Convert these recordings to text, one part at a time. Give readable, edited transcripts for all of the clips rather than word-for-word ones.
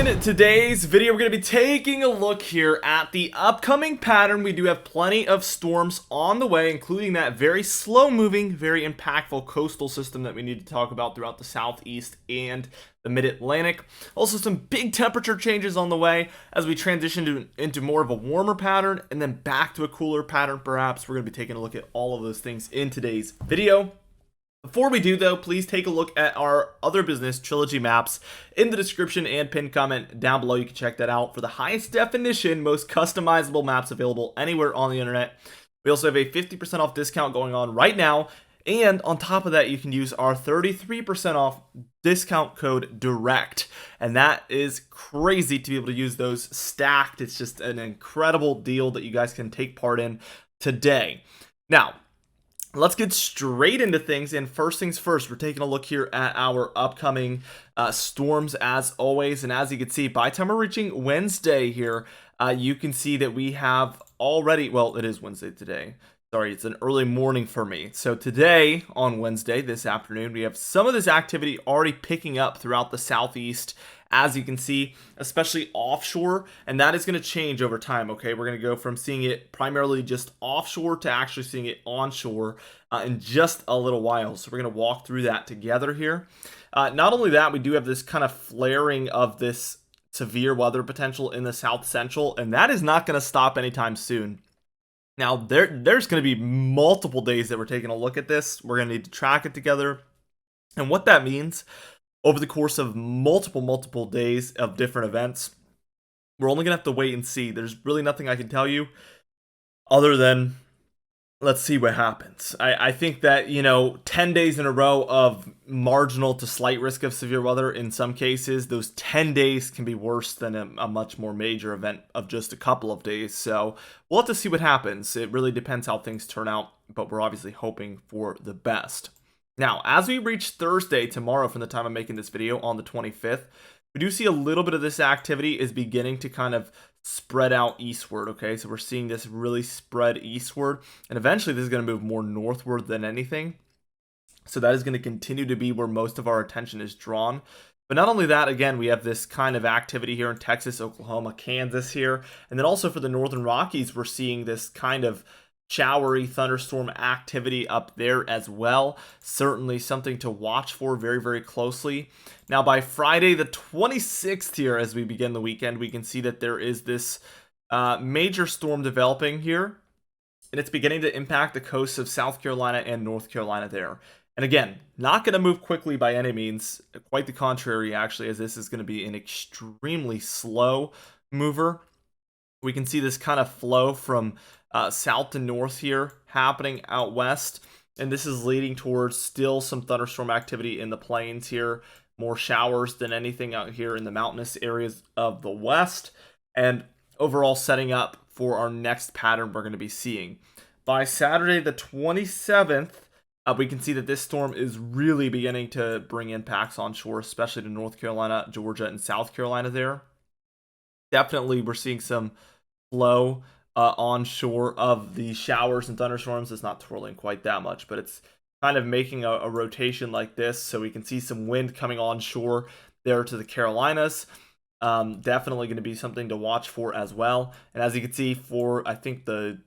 In today's video, we're going to be taking a look here at the upcoming pattern. We do have plenty of storms on the way, including that very slow-moving, very impactful coastal system that we need to talk about throughout the southeast and the mid-Atlantic. Also, some big temperature changes on the way as we transition into more of a warmer pattern and then back to a cooler pattern, perhaps. We're going to be taking a look at all of those things in today's video. Before we do though, please take a look at our other business trilogy maps in the description and pinned comment down below. You can check that out for the highest definition, most customizable maps available anywhere on the internet. We also have a 50% off discount going on right now, and on top of that you can use our 33% off discount code DIRECT, and that is crazy to be able to use those stacked. It's just an incredible deal that you guys can take part in today. Now let's get straight into things, and first things first, we're taking a look here at our upcoming storms as always. And as you can see, by the time we're reaching Wednesday here, you can see that we have already, well, it is Wednesday today. Sorry, it's an early morning for me. So today, on Wednesday, this afternoon, we have some of this activity already picking up throughout the southeast, as you can see, especially offshore, and that is going to change over time. Okay, we're going to go from seeing it primarily just offshore to actually seeing it onshore in just a little while. So we're going to walk through that together here. Not only that, we do have this kind of flaring of this severe weather potential in the south central, and that is not going to stop anytime soon. Now, there's going to be multiple days that we're taking a look at this. We're going to need to track it together. And what that means over the course of multiple days of different events, we're only going to have to wait and see. There's really nothing I can tell you other than let's see what happens. I think that, 10 days in a row of marginal to slight risk of severe weather, in some cases, those 10 days can be worse than a much more major event of just a couple of days. So we'll have to see what happens. It really depends how things turn out, but we're obviously hoping for the best. Now, as we reach Thursday, tomorrow, from the time I'm making this video on the 25th, we do see a little bit of this activity is beginning to kind of spread out eastward. Okay, so we're seeing this really spread eastward, and eventually this is going to move more northward than anything. So that is going to continue to be where most of our attention is drawn. But not only that, again, we have this kind of activity here in Texas, Oklahoma, Kansas here, and then also for the Northern Rockies, we're seeing this kind of showery thunderstorm activity up there as well. Certainly something to watch for very closely. Now by Friday the 26th here, as we begin the weekend, we can see that there is this major storm developing here, and it's beginning to impact the coasts of South Carolina and North Carolina there. And again, not going to move quickly by any means, quite the contrary actually, as this is going to be an extremely slow mover. We can see this kind of flow from south to north here happening out west, and this is leading towards still some thunderstorm activity in the plains here, more showers than anything out here in the mountainous areas of the west, and overall setting up for our next pattern we're going to be seeing. By Saturday the 27th, we can see that this storm is really beginning to bring impacts on shore, especially to North Carolina, Georgia, and South Carolina there. Definitely we're seeing some flow onshore of the showers and thunderstorms. It's not twirling quite that much, but it's kind of making a rotation like this, so we can see some wind coming onshore there to the Carolinas. Definitely going to be something to watch for as well. And as you can see, for I think the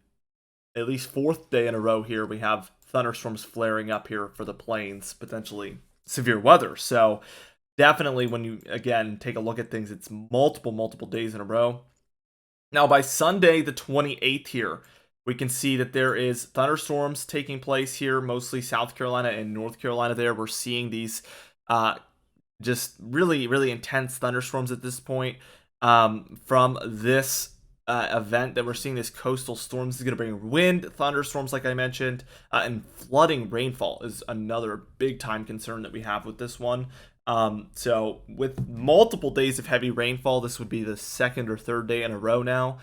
at least fourth day in a row here, we have thunderstorms flaring up here for the plains, potentially severe weather. So definitely when you again take a look at things, it's multiple days in a row. Now by Sunday the 28th here, we can see that there is thunderstorms taking place here, mostly South Carolina and North Carolina there. We're seeing these just really intense thunderstorms at this point from this event that we're seeing. This coastal storm. This is going to bring wind, thunderstorms like I mentioned, and flooding rainfall is another big time concern that we have with this one. So with multiple days of heavy rainfall, this would be the second or third day in a row now.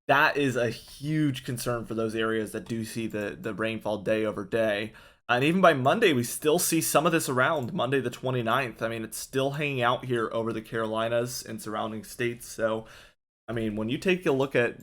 That is a huge concern for those areas that do see the rainfall day over day. And even by Monday, we still see some of this around Monday the 29th. I mean, it's still hanging out here over the Carolinas and surrounding states. So, I mean, when you take a look at,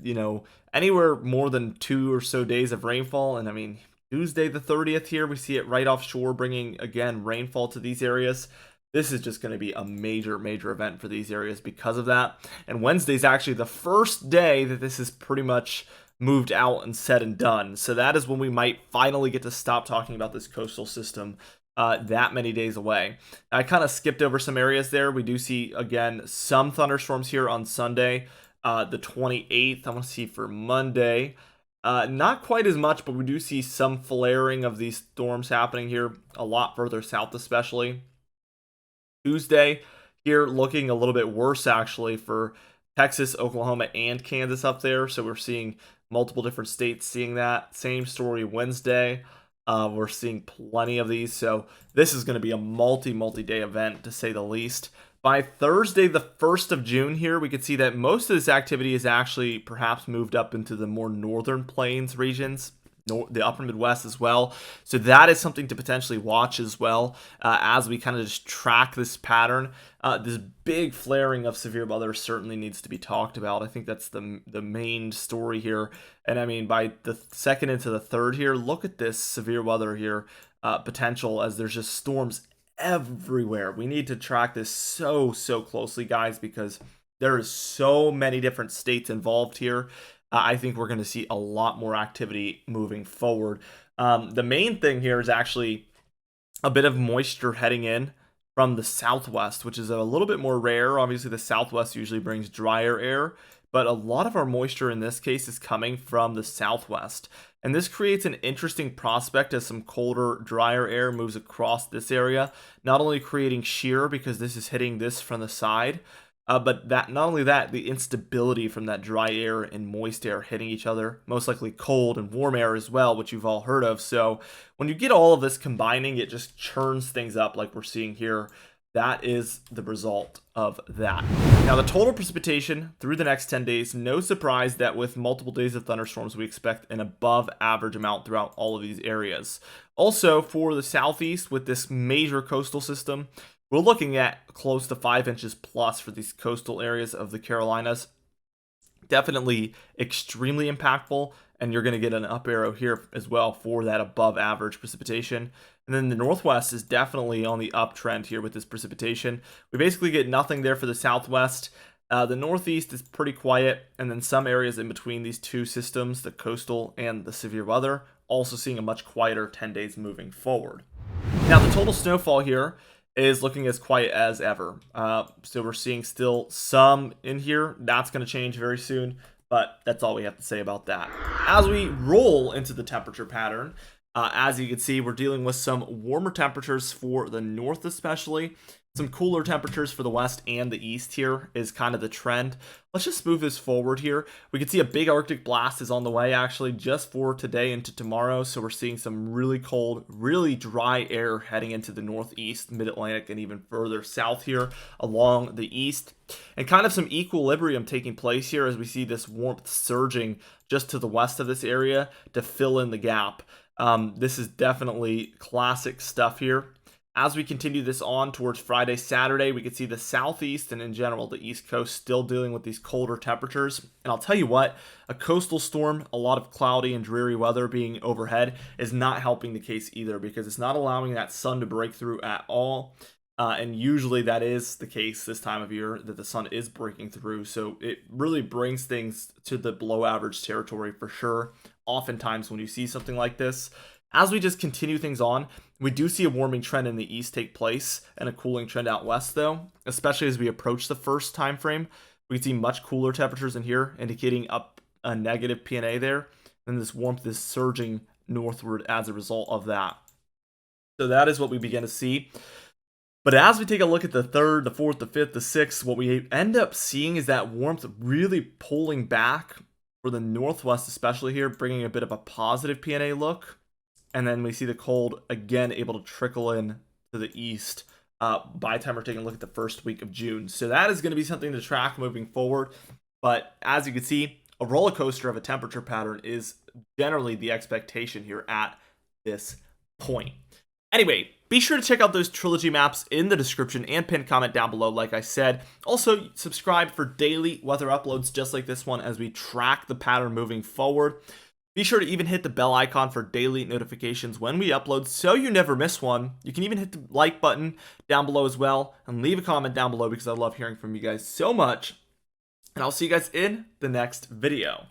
anywhere more than 2 or so days of rainfall, and I mean, Tuesday the 30th here, we see it right offshore, bringing, again, rainfall to these areas. This is just going to be a major event for these areas because of that. And Wednesday is actually the first day that this is pretty much moved out and said and done. So that is when we might finally get to stop talking about this coastal system that many days away. I kind of skipped over some areas there. We do see, again, some thunderstorms here on Sunday, the 28th. I want to see for Monday. Not quite as much, but we do see some flaring of these storms happening here, a lot further south especially. Tuesday here looking a little bit worse actually for Texas, Oklahoma, and Kansas up there. So we're seeing multiple different states seeing that. Same story Wednesday. We're seeing plenty of these. So this is going to be a multi-day event to say the least. By Thursday, the 1st of June here, we can see that most of this activity is actually perhaps moved up into the more northern plains regions, the upper Midwest as well. So that is something to potentially watch as well as we kind of just track this pattern. This big flaring of severe weather certainly needs to be talked about. I think that's the main story here. And I mean, by the second into the third here, look at this severe weather here potential as there's just storms everywhere. We need to track this so closely, guys, because there is so many different states involved here. I think we're going to see a lot more activity moving forward. The main thing here is actually a bit of moisture heading in from the southwest, which is a little bit more rare. Obviously, the southwest usually brings drier air, but a lot of our moisture in this case is coming from the southwest. And this creates an interesting prospect as some colder, drier air moves across this area, not only creating shear because this is hitting this from the side, but that not only that, the instability from that dry air and moist air hitting each other, most likely cold and warm air as well, which you've all heard of. So when you get all of this combining, it just churns things up like we're seeing here. That is the result of that. Now, the total precipitation through the next 10 days, no surprise that with multiple days of thunderstorms, we expect an above average amount throughout all of these areas. Also, for the southeast, with this major coastal system, we're looking at close to 5 inches plus for these coastal areas of the Carolinas. Definitely extremely impactful, and you're going to get an up arrow here as well for that above average precipitation. And then the northwest is definitely on the uptrend here with this precipitation. We basically get nothing there for the southwest. The northeast is pretty quiet, and then some areas in between these two systems, the coastal and the severe weather, also seeing a much quieter 10 days moving forward. Now, the total snowfall here is looking as quiet as ever. So we're seeing still some in here. That's going to change very soon, but that's all we have to say about that. As we roll into the temperature pattern, as you can see, we're dealing with some warmer temperatures for the north especially. Some cooler temperatures for the west and the east here is kind of the trend. Let's just move this forward here. We can see a big Arctic blast is on the way actually just for today into tomorrow. So we're seeing some really cold, really dry air heading into the northeast, mid-Atlantic, and even further south here along the east. And kind of some equilibrium taking place here as we see this warmth surging just to the west of this area to fill in the gap. This is definitely classic stuff here. As we continue this on towards Friday, Saturday, we can see the southeast and in general the east coast still dealing with these colder temperatures. And I'll tell you what, a coastal storm, a lot of cloudy and dreary weather being overhead is not helping the case either because it's not allowing that sun to break through at all. And usually that is the case this time of year, that the sun is breaking through. So it really brings things to the below average territory for sure. Oftentimes when you see something like this, as we just continue things on, we do see a warming trend in the east take place and a cooling trend out west though, especially as we approach the first time frame. We can see much cooler temperatures in here, indicating up a negative PNA there. And this warmth is surging northward as a result of that. So that is what we begin to see. But as we take a look at the 3rd, the 4th, the 5th, the 6th, what we end up seeing is that warmth really pulling back for the northwest, especially here, bringing a bit of a positive PNA look. And then we see the cold again able to trickle in to the east by the time we're taking a look at the first week of June. So that is going to be something to track moving forward. But as you can see, a roller coaster of a temperature pattern is generally the expectation here at this point. Anyway, be sure to check out those trilogy maps in the description and pinned comment down below, like I said. Also, subscribe for daily weather uploads just like this one as we track the pattern moving forward. Be sure to even hit the bell icon for daily notifications when we upload so you never miss one. You can even hit the like button down below as well, and leave a comment down below because I love hearing from you guys so much. And I'll see you guys in the next video.